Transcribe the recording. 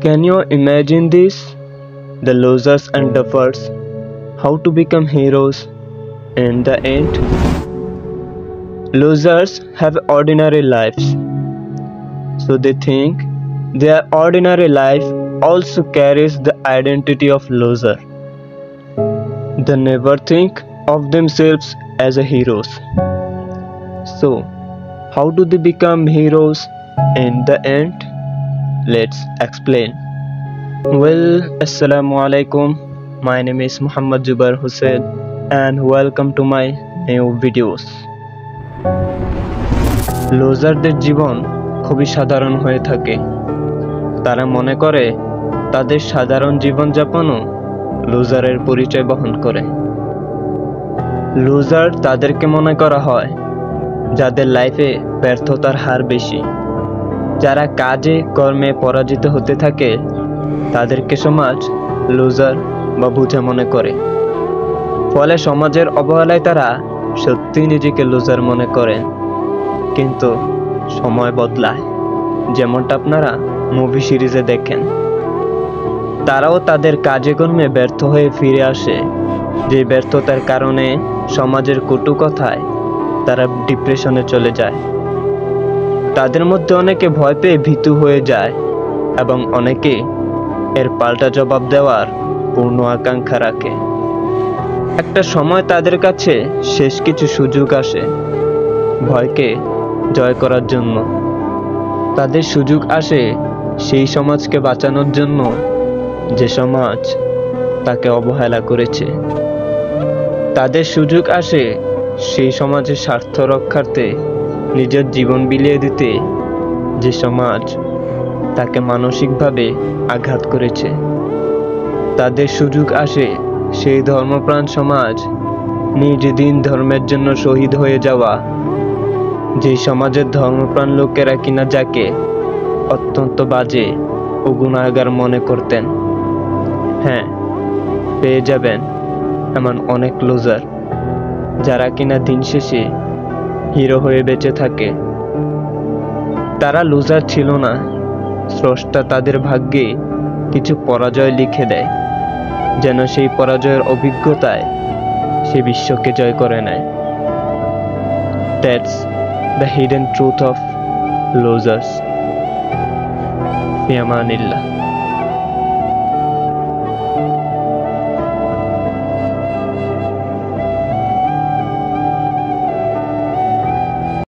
Can you imagine this? The losers and duffers, how to become heroes in the end? Losers have ordinary lives, so they think their ordinary life also carries the identity of loser. They never think of themselves as a heroes. So, how do they become heroes in the end? Let's explain. Well, Assalamu alaikum. My name is Muhammad Jubair Hussain and welcome to my new videos. লুজারদের জীবন খুবই সাধারণ হয়ে থাকে। তারা মনে করে তাদের সাধারণ জীবনযাপনও লুজারের পরিচয় বহন করে। লুজার তাদেরকে মনে করা হয় যাদের লাইফে ব্যর্থতার হার বেশি, যারা কাজে কর্মে পরাজিত হতে থাকে তাদেরকে সমাজ লুজার বা বোঝা মনে করে। ফলে সমাজের অবহেলায় তারা সত্যি নিজেকে লুজার মনে করেন। কিন্তু সময় বদলায়, যেমনটা আপনারা মুভি সিরিজে দেখেন। তারাও তাদের কাজে কর্মে ব্যর্থ হয়ে ফিরে আসে, যে ব্যর্থতার কারণে সমাজের কটু কথায় তারা ডিপ্রেশনে চলে যায়। তাদের মধ্যে অনেকে ভয় পেয়ে ভীতু হয়ে যায় এবং অনেকে এর পাল্টা জবাব দেওয়ার পূর্ণ আকাঙ্ক্ষা রাখে। একটা সময় তাদের কাছে শেষ কিছু সুযোগ আসে ভয়কে জয় করার জন্য। তাদের সুযোগ আসে সেই সমাজকে বাঁচানোর জন্য যে সমাজ তাকে অবহেলা করেছে। তাদের সুযোগ আসে সেই সমাজের স্বার্থ রক্ষার্থে নিজের জীবন বিলিয়ে দিতে যে সমাজ তাকে মানসিকভাবে আঘাত করেছে। তাদের সুযোগ আসে সেই ধর্মপ্রাণ সমাজ নিজ দিন ধর্মের জন্য শহীদ হয়ে যাওয়া, যে সমাজের ধর্মপ্রাণ লোকেরা কিনা যাকে অত্যন্ত বাজে ও গুনাহগার মনে করতেন। হ্যাঁ, পেয়ে যাবেন এমন অনেক লুজার যারা কিনা দিন শেষে হিরো হয়ে বেঁচে থাকে। তারা লুজার ছিল না, স্রষ্টা তাদের ভাগ্যে কিছু পরাজয় লিখে দেয়, যেন সেই পরাজয়ের অভিজ্ঞতায় সে বিশ্বকে জয় করে নেয়। That's the hidden truth of losers. Fi amanillah.